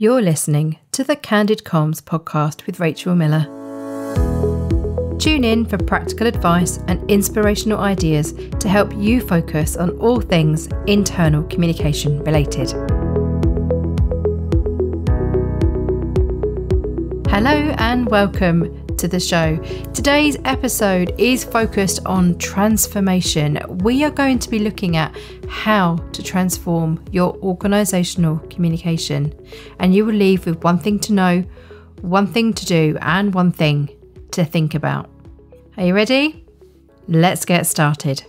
You're listening to the Candid Comms podcast with Rachel Miller. Tune in for practical advice and inspirational ideas to help you focus on all things internal communication related. Hello and welcome to the show. Today's episode is focused on transformation. We are going to be looking at how to transform your organisational communication, and you will leave with one thing to know, one thing to do, and one thing to think about. Are you ready? Let's get started.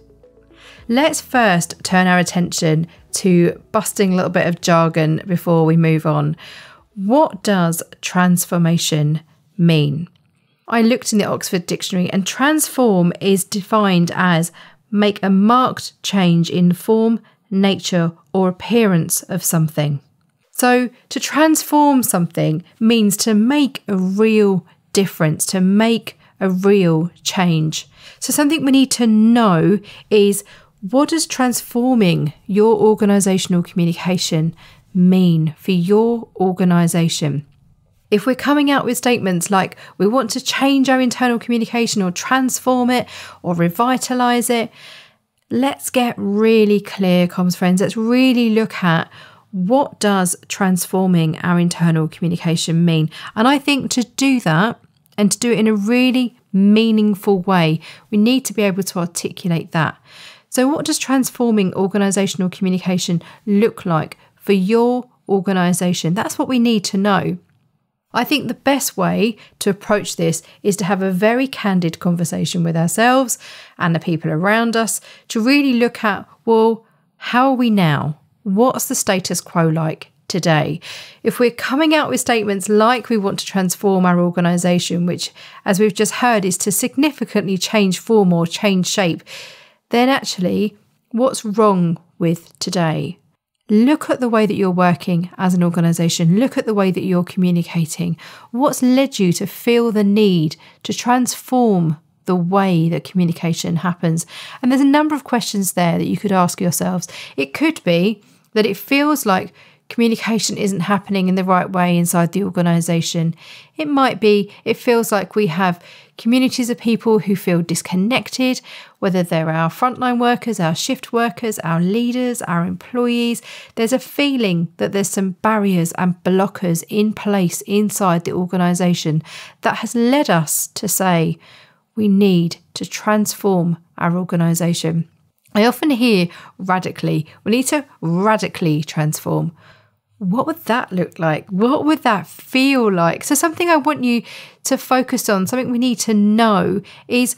Let's first turn our attention to busting a little bit of jargon before we move on. What does transformation mean? I looked in the Oxford Dictionary, and transform is defined as make a marked change in form, nature, or appearance of something. So to transform something means to make a real difference, to make a real change. So something we need to know is, what does transforming your organisational communication mean for your organisation? If we're coming out with statements like we want to change our internal communication or transform it or revitalise it, let's get really clear, comms friends. Let's really look at, what does transforming our internal communication mean? And I think to do that, and to do it in a really meaningful way, we need to be able to articulate that. So what does transforming organisational communication look like for your organisation? That's what we need to know. I think the best way to approach this is to have a very candid conversation with ourselves and the people around us to really look at, well, how are we now? What's the status quo like today? If we're coming out with statements like we want to transform our organisation, which, as we've just heard, is to significantly change form or change shape, then actually, what's wrong with today? Look at the way that you're working as an organisation. Look at the way that you're communicating. What's led you to feel the need to transform the way that communication happens? And there's a number of questions there that you could ask yourselves. It could be that it feels like communication isn't happening in the right way inside the organisation. It might be it feels like we have communities of people who feel disconnected, whether they're our frontline workers, our shift workers, our leaders, our employees. There's a feeling that there's some barriers and blockers in place inside the organisation that has led us to say we need to transform our organisation. I often hear radically. We need to radically transform. What would that look like? What would that feel like? So something I want you to focus on, something we need to know is,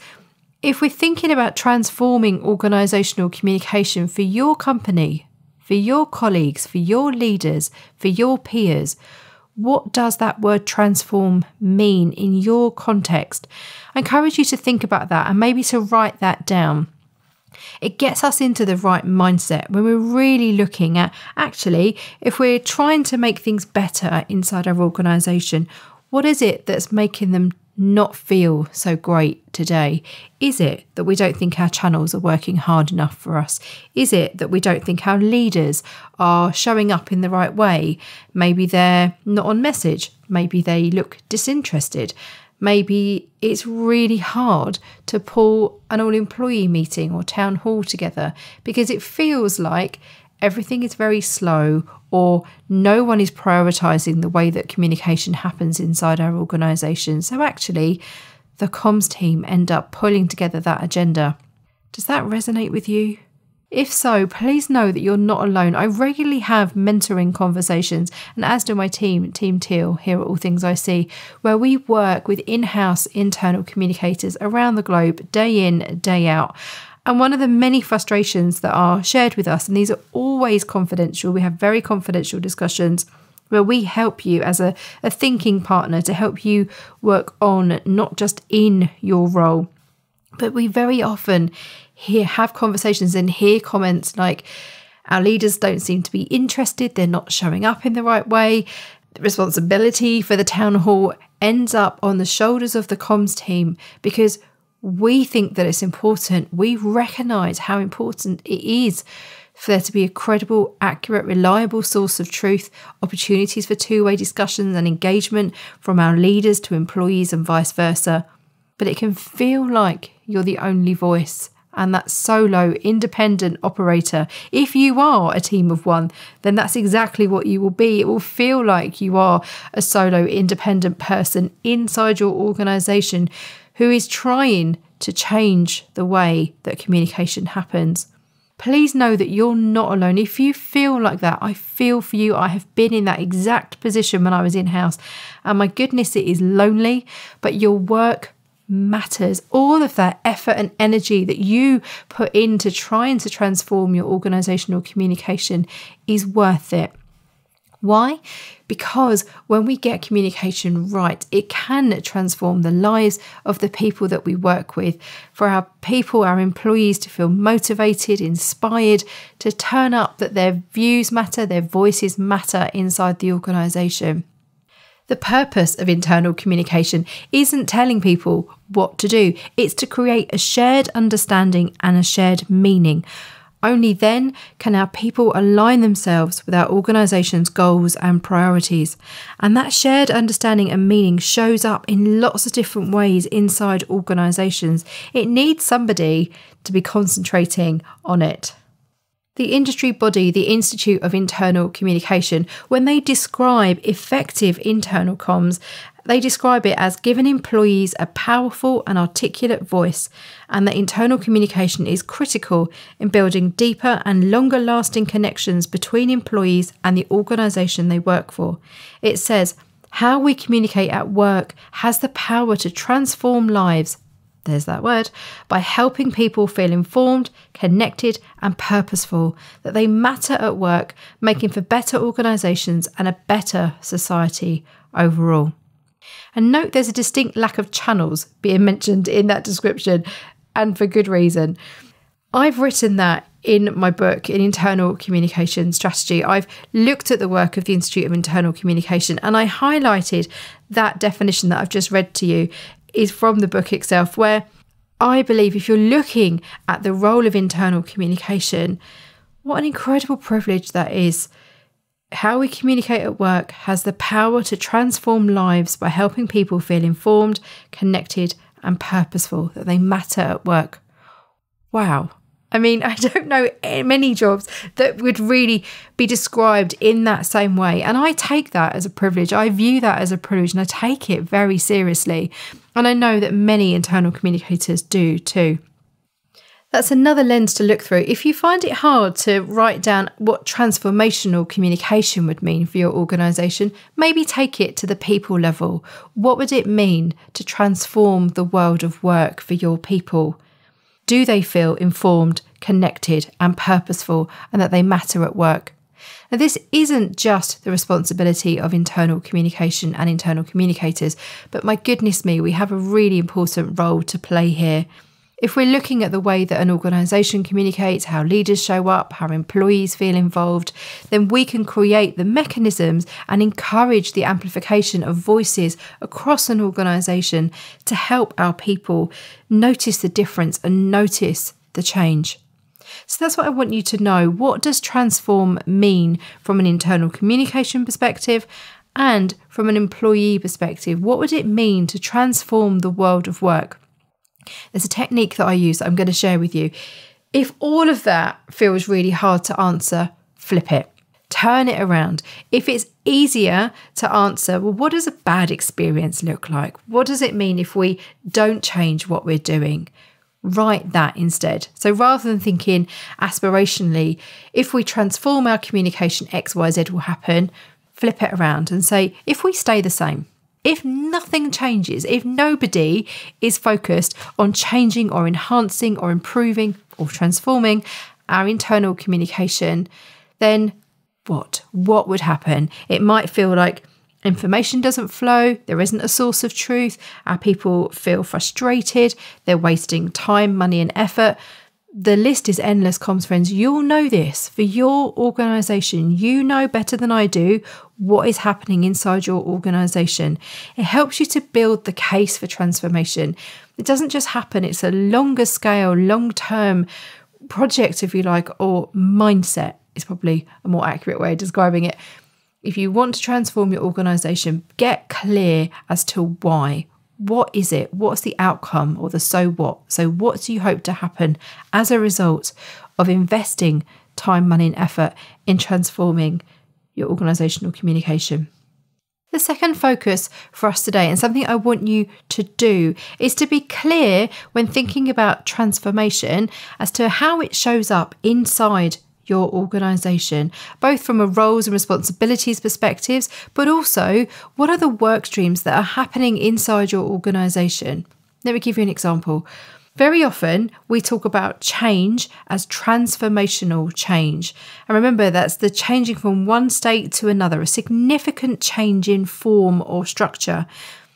if we're thinking about transforming organisational communication for your company, for your colleagues, for your leaders, for your peers, what does that word transform mean in your context? I encourage you to think about that and maybe to write that down. It gets us into the right mindset when we're really looking at, actually, if we're trying to make things better inside our organisation, what is it that's making them not feel so great today? Is it that we don't think our channels are working hard enough for us? Is it that we don't think our leaders are showing up in the right way? Maybe they're not on message. Maybe they look disinterested. Maybe it's really hard to pull an all-employee meeting or town hall together because it feels like everything is very slow, or no one is prioritising the way that communication happens inside our organisation. So actually, the comms team end up pulling together that agenda. Does that resonate with you? If so, please know that you're not alone. I regularly have mentoring conversations, and as do my team, Team Teal, here at All Things I See, where we work with in-house internal communicators around the globe, day in, day out. And one of the many frustrations that are shared with us, and these are always confidential, we have very confidential discussions where we help you as a thinking partner to help you work on, not just in your role, but we very often have conversations and hear comments like, our leaders don't seem to be interested, they're not showing up in the right way. The responsibility for the town hall ends up on the shoulders of the comms team because we think that it's important. We recognise how important it is for there to be a credible, accurate, reliable source of truth, opportunities for two-way discussions and engagement from our leaders to employees and vice versa. But it can feel like you're the only voice and that solo, independent operator. If you are a team of one, then that's exactly what you will be. It will feel like you are a solo, independent person inside your organisation who is trying to change the way that communication happens. Please know that you're not alone. If you feel like that, I feel for you. I have been in that exact position when I was in-house. And my goodness, it is lonely, but your work matters. All of that effort and energy that you put into trying to transform your organisational communication is worth it. Why? Because when we get communication right, it can transform the lives of the people that we work with, for our people, our employees to feel motivated, inspired, to turn up, that their views matter, their voices matter inside the organisation. The purpose of internal communication isn't telling people what to do. It's to create a shared understanding and a shared meaning. Only then can our people align themselves with our organisation's goals and priorities. And that shared understanding and meaning shows up in lots of different ways inside organisations. It needs somebody to be concentrating on it. The industry body, the Institute of Internal Communication, when they describe effective internal comms, they describe it as giving employees a powerful and articulate voice, and that internal communication is critical in building deeper and longer lasting connections between employees and the organisation they work for. It says, how we communicate at work has the power to transform lives, there's that word, by helping people feel informed, connected and purposeful, that they matter at work, making for better organisations and a better society overall. And note there's a distinct lack of channels being mentioned in that description, and for good reason. I've written that in my book, in Internal Communication Strategy. I've looked at the work of the Institute of Internal Communication, and I highlighted that definition that I've just read to you is from the book itself, where I believe if you're looking at the role of internal communication, what an incredible privilege that is. How we communicate at work has the power to transform lives by helping people feel informed, connected and purposeful, that they matter at work. Wow. I mean, I don't know many jobs that would really be described in that same way. And I take that as a privilege. I view that as a privilege and I take it very seriously. And I know that many internal communicators do too. That's another lens to look through. If you find it hard to write down what transformational communication would mean for your organisation, maybe take it to the people level. What would it mean to transform the world of work for your people? Do they feel informed, connected and purposeful, and that they matter at work? Now, this isn't just the responsibility of internal communication and internal communicators, but my goodness me, we have a really important role to play here. If we're looking at the way that an organisation communicates, how leaders show up, how employees feel involved, then we can create the mechanisms and encourage the amplification of voices across an organisation to help our people notice the difference and notice the change. So that's what I want you to know. What does transform mean from an internal communication perspective and from an employee perspective? What would it mean to transform the world of work? There's a technique that I use that I'm going to share with you. If all of that feels really hard to answer, flip it. Turn it around. If it's easier to answer, well, what does a bad experience look like? What does it mean if we don't change what we're doing? Write that instead. So rather than thinking aspirationally, if we transform our communication, X, Y, Z will happen, flip it around and say, if we stay the same, if nothing changes, if nobody is focused on changing or enhancing or improving or transforming our internal communication, then what? What would happen? It might feel like information doesn't flow, there isn't a source of truth, our people feel frustrated, they're wasting time, money and effort. The list is endless, comms friends. You'll know this for your organisation. You know better than I do what is happening inside your organisation. It helps you to build the case for transformation. It doesn't just happen. It's a longer scale, long-term project, if you like, or mindset is probably a more accurate way of describing it. If you want to transform your organisation, get clear as to why. What is it? What's the outcome, or the so what? So what do you hope to happen as a result of investing time, money and effort in transforming your organisational communication? The second focus for us today, and something I want you to do, is to be clear when thinking about transformation as to how it shows up inside your organisation, both from a roles and responsibilities perspectives, but also what are the work streams that are happening inside your organisation. Let me give you an example. Very often we talk about change as transformational change. And remember, that's the changing from one state to another, a significant change in form or structure.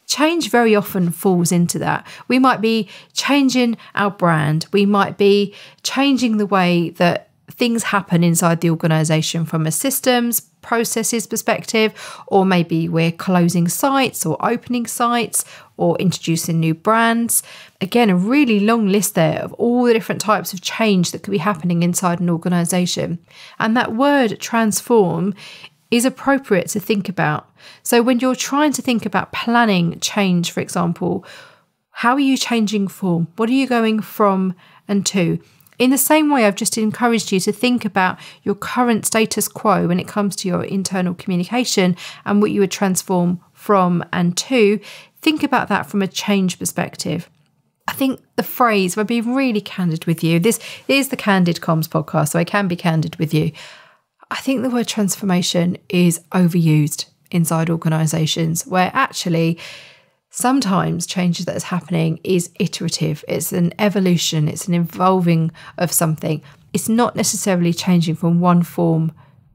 Change very often falls into that. We might be changing our brand. We might be changing the way that things happen inside the organisation from a systems, processes perspective, or maybe we're closing sites or opening sites or introducing new brands. Again, a really long list there of all the different types of change that could be happening inside an organisation. And that word transform is appropriate to think about. So when you're trying to think about planning change, for example, how are you changing form? What are you going from and to? In the same way, I've just encouraged you to think about your current status quo when it comes to your internal communication and what you would transform from and to. Think about that from a change perspective. I think the phrase, if I'm being really candid with you, this is the Candid Comms podcast, so I can be candid with you. I think the word transformation is overused inside organisations, where actually sometimes changes that is happening is iterative. It's an evolution. It's an evolving of something. It's not necessarily changing from one form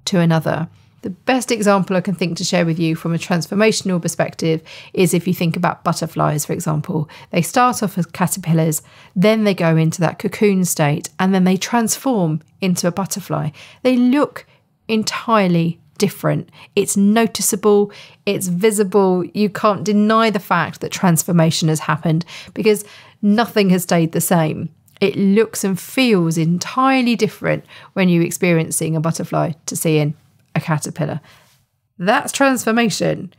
to another. The best example I can think to share with you from a transformational perspective is if you think about butterflies, for example. They start off as caterpillars, then they go into that cocoon state, and then they transform into a butterfly. They look entirely different. It's noticeable, it's visible. You can't deny the fact that transformation has happened because nothing has stayed the same. It looks and feels entirely different when you're experiencing a butterfly to seeing a caterpillar. That's transformation.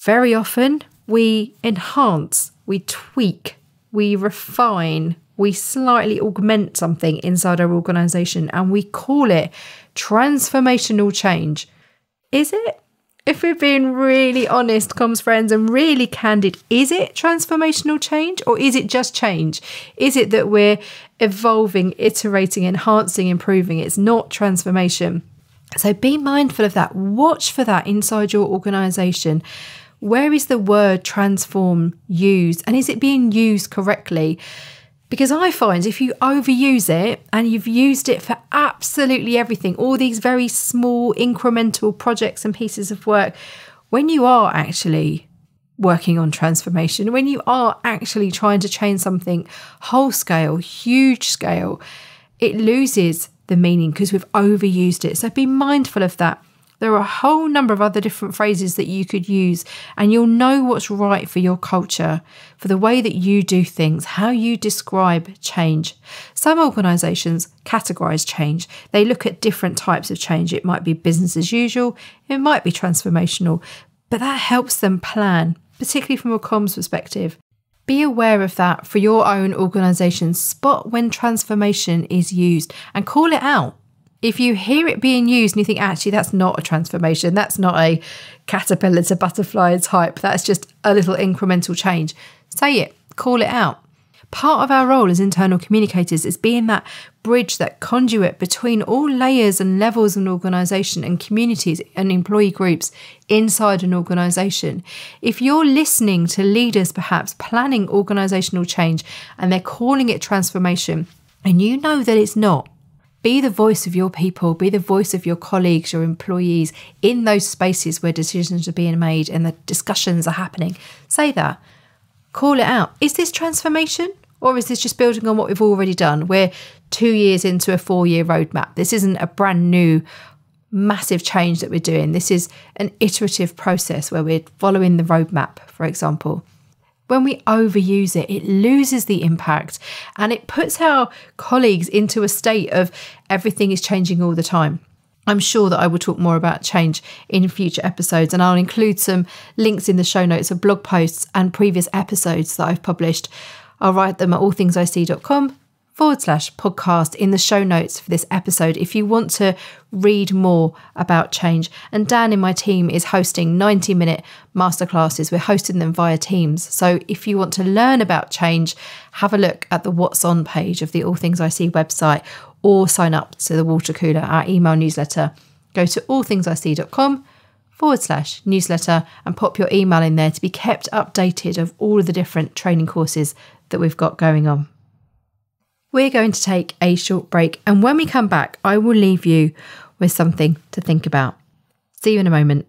Very often we enhance, we tweak, we refine, we slightly augment something inside our organisation, and we call it transformational change. Is it? If we're being really honest, comms friends, and really candid, is it transformational change, or is it just change? Is it that we're evolving, iterating, enhancing, improving? It's not transformation. So be mindful of that. Watch for that inside your organisation. Where is the word transform used, and is it being used correctly? Because I find if you overuse it and you've used it for absolutely everything, all these very small incremental projects and pieces of work, when you are actually working on transformation, when you are actually trying to change something whole scale, huge scale, it loses the meaning because we've overused it. So be mindful of that. There are a whole number of other different phrases that you could use, and you'll know what's right for your culture, for the way that you do things, how you describe change. Some organisations categorise change. They look at different types of change. It might be business as usual, it might be transformational, but that helps them plan, particularly from a comms perspective. Be aware of that for your own organisation. Spot when transformation is used and call it out. If you hear it being used and you think, actually, that's not a transformation, that's not a caterpillar to butterfly type, that's just a little incremental change, say it, call it out. Part of our role as internal communicators is being that bridge, that conduit between all layers and levels of an organisation and communities and employee groups inside an organisation. If you're listening to leaders perhaps planning organisational change and they're calling it transformation and you know that it's not, be the voice of your people, be the voice of your colleagues, your employees in those spaces where decisions are being made and the discussions are happening. Say that. Call it out. Is this transformation, or is this just building on what we've already done? We're 2 years into a 4-year roadmap. This isn't a brand new massive change that we're doing. This is an iterative process where we're following the roadmap, for example. when we overuse it, it loses the impact and it puts our colleagues into a state of everything is changing all the time. I'm sure that I will talk more about change in future episodes, and I'll include some links in the show notes of blog posts and previous episodes that I've published. I'll write them at allthingsic.com/podcast in the show notes for this episode if you want to read more about change. And Dan in my team is hosting 90-minute masterclasses. We're hosting them via Teams. So if you want to learn about change, have a look at the What's On page of the All Things IC website, or sign up to the Water Cooler, our email newsletter. Go to allthingsic.com/newsletter and pop your email in there to be kept updated of all of the different training courses that we've got going on. We're going to take a short break, and when we come back, I will leave you with something to think about. See you in a moment.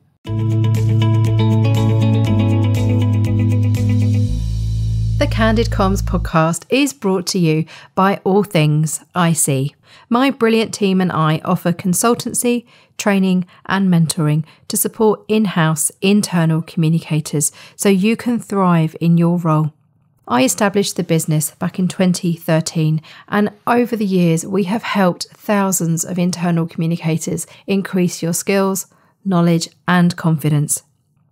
The Candid Comms podcast is brought to you by All Things IC. My brilliant team and I offer consultancy, training and mentoring to support in-house internal communicators so you can thrive in your role. I established the business back in 2013, and over the years we have helped thousands of internal communicators increase your skills, knowledge and confidence.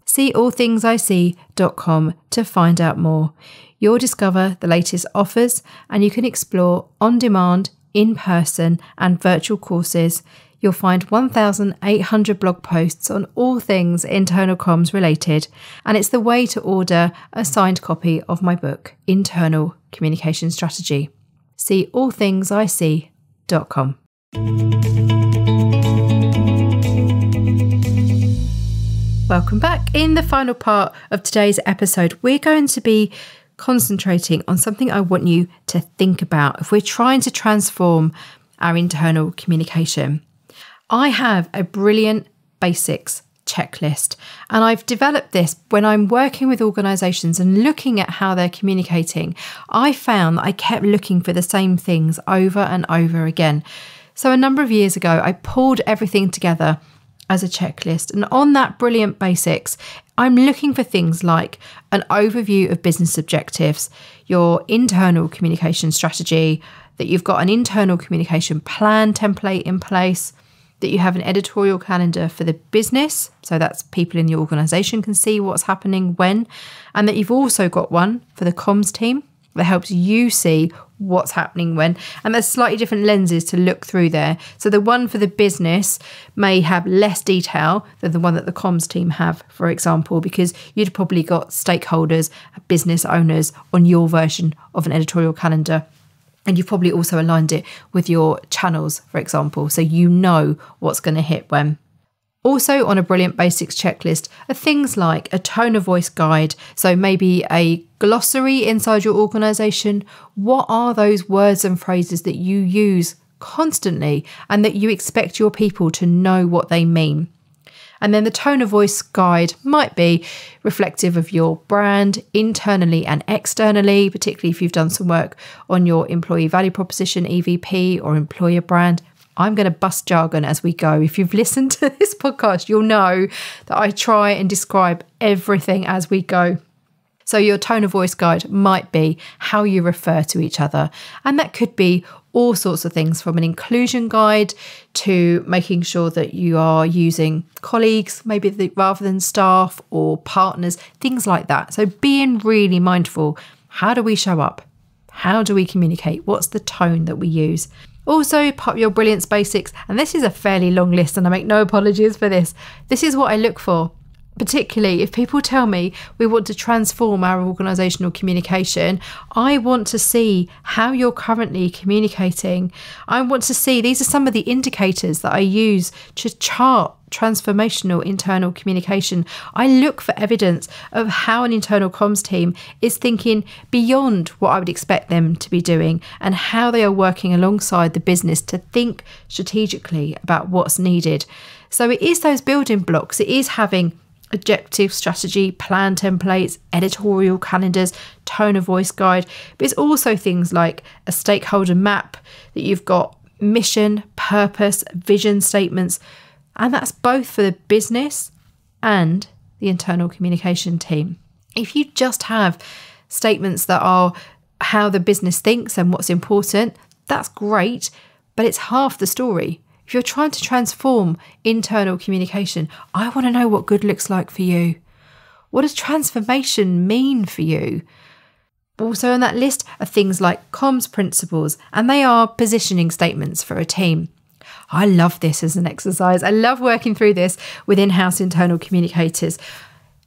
See allthingsic.com to find out more. You'll discover the latest offers and you can explore on-demand, in-person and virtual courses. You'll find 1,800 blog posts on all things internal comms related, and it's the way to order a signed copy of my book, Internal Communication Strategy. See allthingsic.com. Welcome back. In the final part of today's episode, we're going to be concentrating on something I want you to think about if we're trying to transform our internal communication. I have a brilliant basics checklist, and I've developed this when I'm working with organisations and looking at how they're communicating. I found that I kept looking for the same things over and over again. So a number of years ago, I pulled everything together as a checklist, and on that brilliant basics, I'm looking for things like an overview of business objectives, your internal communication strategy, that you've got an internal communication plan template in place, that you have an editorial calendar for the business, so that's people in the organisation can see what's happening when, and that you've also got one for the comms team that helps you see what's happening when, and there's slightly different lenses to look through there. So the one for the business may have less detail than the one that the comms team have, for example, because you'd probably got stakeholders, business owners on your version of an editorial calendar. And you've probably also aligned it with your channels, for example, so you know what's going to hit when. Also on a brilliant basics checklist are things like a tone of voice guide, so maybe a glossary inside your organisation. What are those words and phrases that you use constantly and that you expect your people to know what they mean? And then the tone of voice guide might be reflective of your brand internally and externally, particularly if you've done some work on your employee value proposition, EVP, or employer brand. I'm going to bust jargon as we go. If you've listened to this podcast, you'll know that I try and describe everything as we go. So your tone of voice guide might be how you refer to each other. And that could be all sorts of things, from an inclusion guide to making sure that you are using colleagues, maybe rather than staff, or partners, things like that. So being really mindful, how do we show up? How do we communicate? What's the tone that we use? Also, part of your brilliance basics, and this is a fairly long list and I make no apologies for this. This is what I look for. Particularly if people tell me we want to transform our organisational communication, I want to see how you're currently communicating. I want to see, these are some of the indicators that I use to chart transformational internal communication. I look for evidence of how an internal comms team is thinking beyond what I would expect them to be doing, and how they are working alongside the business to think strategically about what's needed. So it is those building blocks. It is having objective, strategy, plan templates, editorial calendars, tone of voice guide, but it's also things like a stakeholder map, that you've got mission, purpose, vision statements, and that's both for the business and the internal communication team. If you just have statements that are how the business thinks and what's important, that's great, but it's half the story. If you're trying to transform internal communication, I want to know what good looks like for you. What does transformation mean for you? Also on that list are things like comms principles, and they are positioning statements for a team. I love this as an exercise. I love working through this with in-house internal communicators.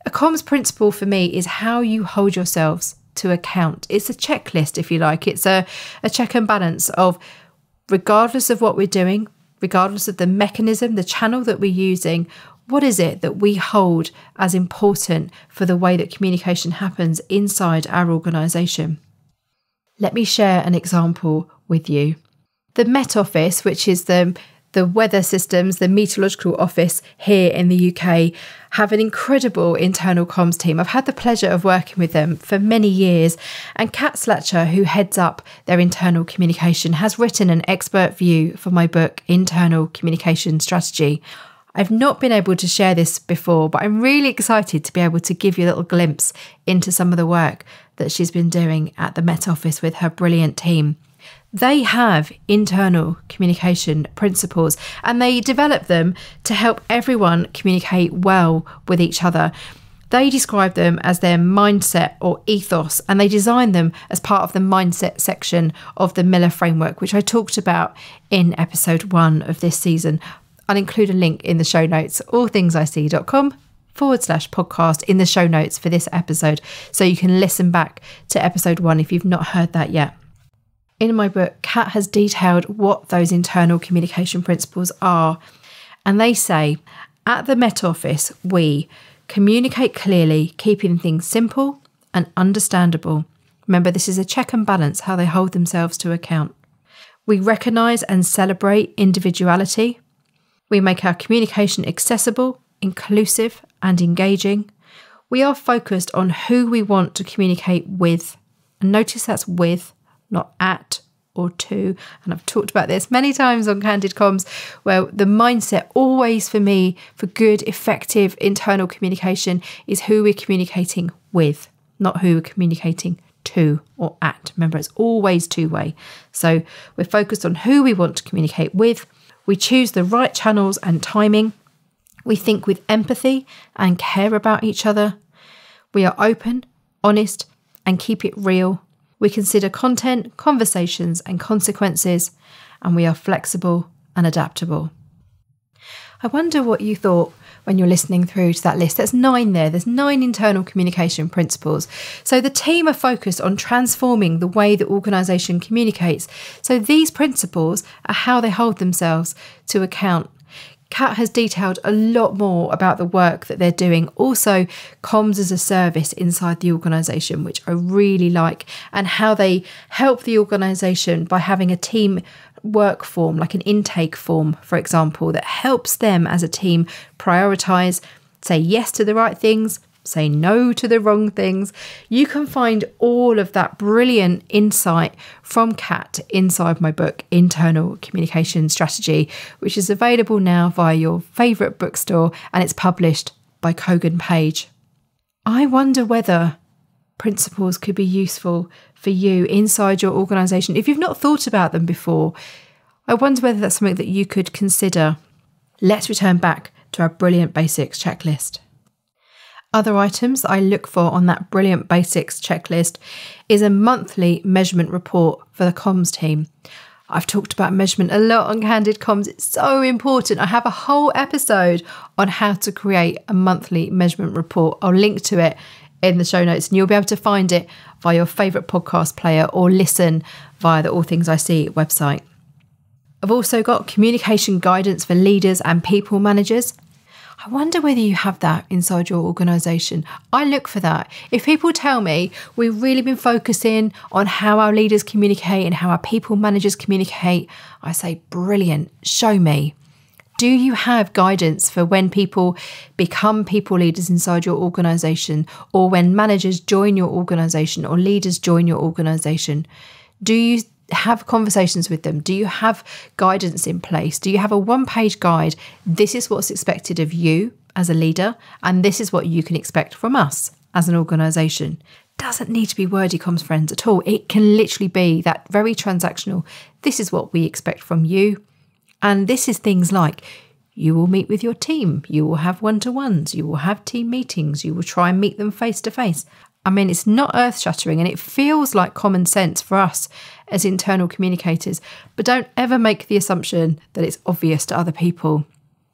A comms principle for me is how you hold yourselves to account. It's a checklist, if you like. It's a check and balance of, regardless of what we're doing, regardless of the mechanism, the channel that we're using, what is it that we hold as important for the way that communication happens inside our organisation? Let me share an example with you. The Met Office, which is the weather systems, the meteorological office here in the UK, have an incredible internal comms team. I've had the pleasure of working with them for many years, and Kat Slatcher, who heads up their internal communication, has written an expert view for my book, Internal Communication Strategy. I've not been able to share this before, but I'm really excited to be able to give you a little glimpse into some of the work that she's been doing at the Met Office with her brilliant team. They have internal communication principles, and they develop them to help everyone communicate well with each other. They describe them as their mindset or ethos, and they design them as part of the mindset section of the Miller Framework, which I talked about in episode 1 of this season. I'll include a link in the show notes, allthingsic.com/podcast in the show notes for this episode, so you can listen back to episode 1 if you've not heard that yet. In my book, Kat has detailed what those internal communication principles are, and they say, at the Met Office, we communicate clearly, keeping things simple and understandable. Remember, this is a check and balance, how they hold themselves to account. We recognise and celebrate individuality. We make our communication accessible, inclusive and engaging. We are focused on who we want to communicate with. And notice that's with, not at or to. And I've talked about this many times on Candid Comms, where the mindset always for me, for good, effective internal communication, is who we're communicating with, not who we're communicating to or at. Remember, it's always two-way. So we're focused on who we want to communicate with. We choose the right channels and timing. We think with empathy and care about each other. We are open, honest, and keep it real. We consider content, conversations, and consequences, and we are flexible and adaptable. I wonder what you thought when you're listening through to that list. There's 9 there. There's 9 internal communication principles. So the team are focused on transforming the way the organisation communicates. So these principles are how they hold themselves to account. Kat has detailed a lot more about the work that they're doing. Also, comms as a service inside the organisation, which I really like, and how they help the organisation by having a team work form, like an intake form, for example, that helps them as a team prioritise, say yes to the right things, say no to the wrong things. You can find all of that brilliant insight from Kat inside my book, Internal Communication Strategy, which is available now via your favourite bookstore, and it's published by Kogan Page. I wonder whether principles could be useful for you inside your organisation. If you've not thought about them before, I wonder whether that's something that you could consider. Let's return back to our Brilliant Basics checklist. Other items that I look for on that Brilliant Basics checklist is a monthly measurement report for the comms team. I've talked about measurement a lot on Candid Comms. It's so important. I have a whole episode on how to create a monthly measurement report. I'll link to it in the show notes, and you'll be able to find it via your favourite podcast player or listen via the All Things I See website. I've also got communication guidance for leaders and people managers. I wonder whether you have that inside your organisation. I look for that. If people tell me we've really been focusing on how our leaders communicate and how our people managers communicate, I say, brilliant, show me. Do you have guidance for when people become people leaders inside your organisation, or when managers join your organisation or leaders join your organisation? Do you have conversations with them? Do you have guidance in place? Do you have a one-page guide? This is what's expected of you as a leader, and this is what you can expect from us as an organisation. doesn't need to be wordy comms, friends, at all. It can literally be that very transactional. This is what we expect from you. And this is things like you will meet with your team, you will have one-to-ones, you will have team meetings, you will try and meet them face to face. I mean, it's not earth-shattering and it feels like common sense for us as internal communicators, but don't ever make the assumption that it's obvious to other people.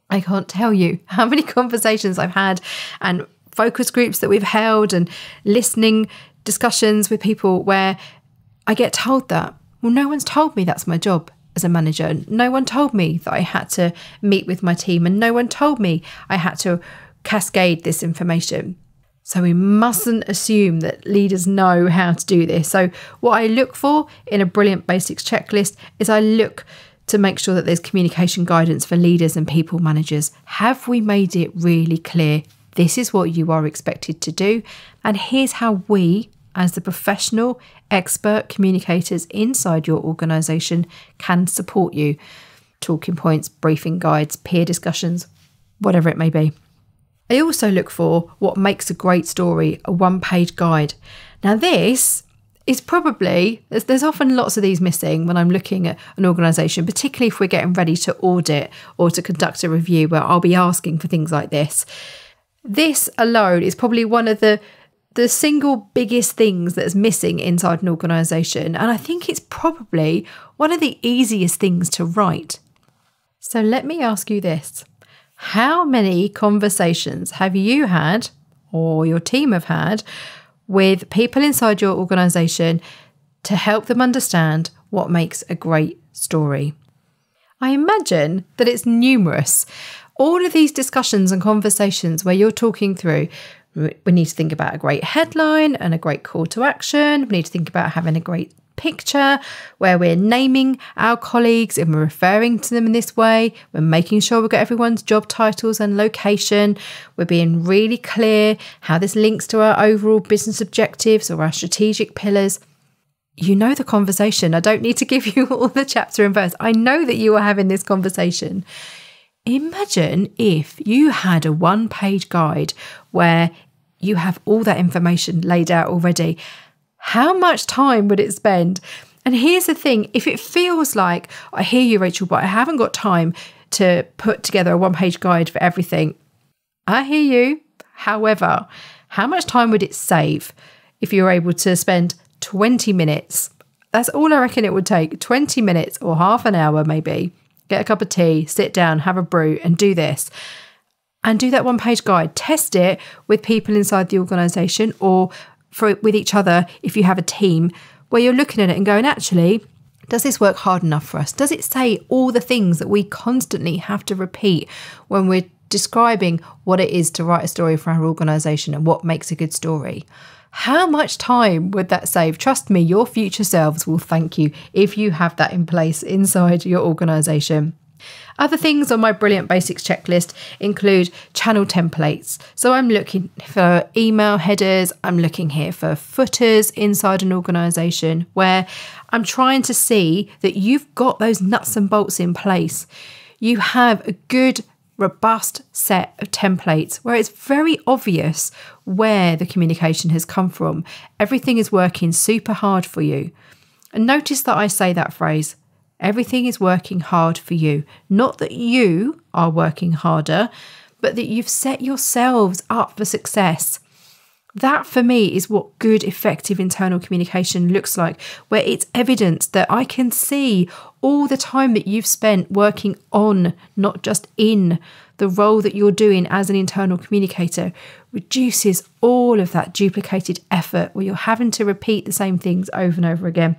I can't tell you how many conversations I've had and focus groups that we've held and listening discussions with people where I get told that, well, no one's told me that's my job as a manager. No one told me that I had to meet with my team and no one told me I had to cascade this information. So we mustn't assume that leaders know how to do this. So what I look for in a Brilliant Basics checklist is I look to make sure that there's communication guidance for leaders and people managers. Have we made it really clear? This is what you are expected to do. And here's how we, as the professional expert communicators inside your organisation, can support you. Talking points, briefing guides, peer discussions, whatever it may be. I also look for what makes a great story, a one-page guide. Now this is probably, there's often lots of these missing when I'm looking at an organisation, particularly if we're getting ready to audit or to conduct a review where I'll be asking for things like this. This alone is probably one of the single biggest things that's missing inside an organisation. And I think it's probably one of the easiest things to write. So let me ask you this. How many conversations have you had or your team have had with people inside your organisation to help them understand what makes a great story? I imagine that it's numerous. All of these discussions and conversations where you're talking through, we need to think about a great headline and a great call to action. We need to think about having a great picture where we're naming our colleagues and we're referring to them in this way. We're making sure we've got everyone's job titles and location. We're being really clear how this links to our overall business objectives or our strategic pillars. You know the conversation. I don't need to give you all the chapter and verse. I know that you are having this conversation. Imagine if you had a one-page guide where you have all that information laid out already. How much time would it spend? And here's the thing, if it feels like, I hear you, Rachel, but I haven't got time to put together a one-page guide for everything. I hear you. However, how much time would it save if you were able to spend 20 minutes? That's all I reckon it would take, 20 minutes or half an hour maybe. Get a cup of tea, sit down, have a brew and do this. And do that one-page guide. Test it with people inside the organisation or with each other if you have a team where you're looking at it and going, actually, does this work hard enough for us? Does it say all the things that we constantly have to repeat when we're describing what it is to write a story for our organisation and what makes a good story? How much time would that save? Trust me, your future selves will thank you if you have that in place inside your organisation. Other things on my Brilliant Basics checklist include channel templates. So I'm looking for email headers. I'm looking here for footers inside an organisation where I'm trying to see that you've got those nuts and bolts in place. You have a good, robust set of templates where it's very obvious where the communication has come from. Everything is working super hard for you. And notice that I say that phrase. Everything is working hard for you. Not that you are working harder, but that you've set yourselves up for success. That for me is what good, effective internal communication looks like, where it's evidence that I can see all the time that you've spent working on, not just in, the role that you're doing as an internal communicator reduces all of that duplicated effort where you're having to repeat the same things over and over again.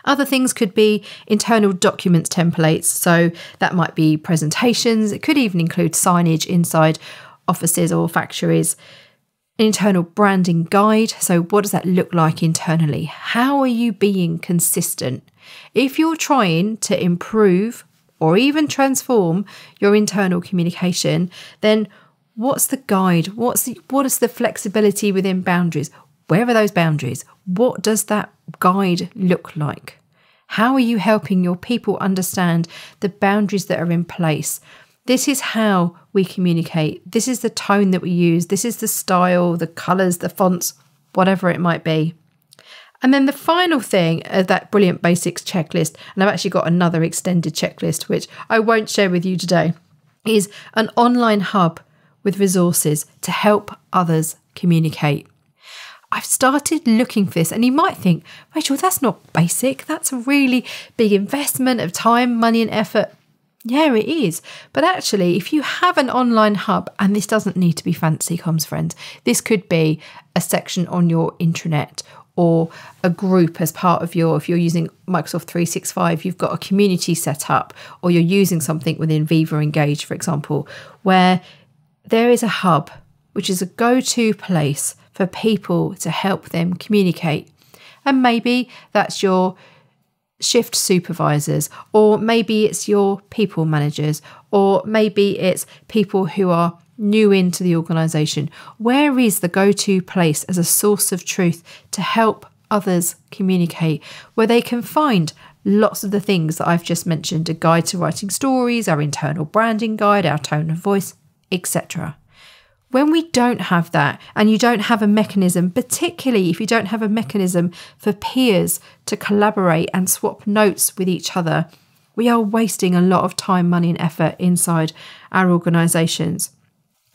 Other things could be internal documents templates. So that might be presentations. It could even include signage inside offices or factories. An internal branding guide. So what does that look like internally? How are you being consistent? If you're trying to improve or even transform your internal communication, then what's the guide? What is the flexibility within boundaries? Where are those boundaries? What does that guide look like? How are you helping your people understand the boundaries that are in place? This is how we communicate. This is the tone that we use. This is the style, the colours, the fonts, whatever it might be. And then the final thing, that brilliant basics checklist, and I've actually got another extended checklist, which I won't share with you today, is an online hub with resources to help others communicate. I've started looking for this, and you might think, Rachel, that's not basic. That's a really big investment of time, money and effort. Yeah, it is. But actually, if you have an online hub, and this doesn't need to be fancy, comms friends, this could be a section on your intranet or a group as part of if you're using Microsoft 365, you've got a community set up, or you're using something within Viva Engage, for example, where there is a hub, which is a go-to place for people to help them communicate. And maybe that's your shift supervisors, or maybe it's your people managers, or maybe it's people who are new into the organisation. Where is the go-to place as a source of truth to help others communicate, where they can find lots of the things that I've just mentioned, a guide to writing stories, our internal branding guide, our tone of voice, etc. When we don't have that, and you don't have a mechanism, particularly if you don't have a mechanism for peers to collaborate and swap notes with each other, we are wasting a lot of time, money and effort inside our organisations.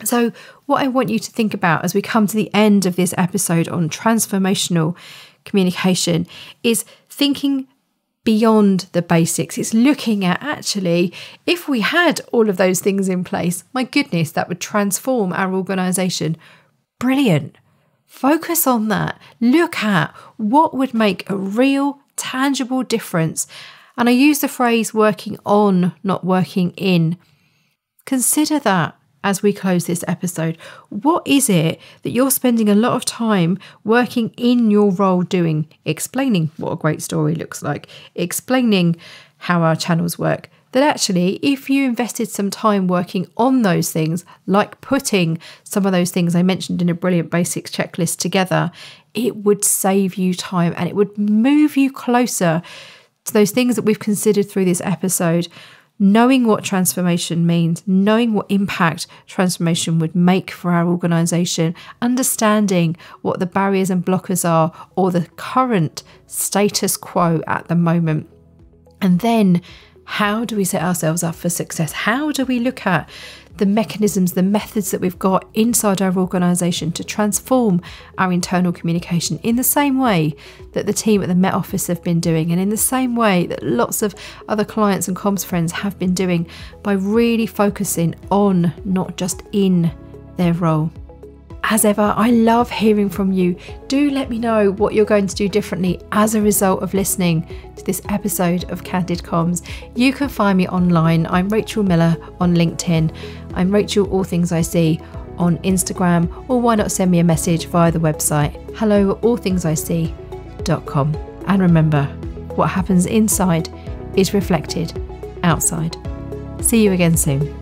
So what I want you to think about as we come to the end of this episode on transformational communication is thinking beyond the basics. It's looking at, actually, if we had all of those things in place, my goodness, that would transform our organisation. Brilliant. Focus on that. Look at what would make a real, tangible difference. And I use the phrase working on, not working in. Consider that as we close this episode. What is it that you're spending a lot of time working in your role doing? Explaining what a great story looks like, explaining how our channels work. That actually, if you invested some time working on those things, like putting some of those things I mentioned in a brilliant basics checklist together, it would save you time and it would move you closer to those things that we've considered through this episode. Knowing what transformation means, knowing what impact transformation would make for our organisation, understanding what the barriers and blockers are, or the current status quo at the moment. And then, how do we set ourselves up for success? How do we look at the mechanisms, the methods that we've got inside our organisation to transform our internal communication in the same way that the team at the Met Office have been doing, and in the same way that lots of other clients and comms friends have been doing, by really focusing on, not just in, their role. As ever, I love hearing from you. Do let me know what you're going to do differently as a result of listening to this episode of Candid Comms. You can find me online. I'm Rachel Miller on LinkedIn. I'm Rachel All Things I See on Instagram, or why not send me a message via the website hello@allthingsisee.com. And remember, what happens inside is reflected outside. See you again soon.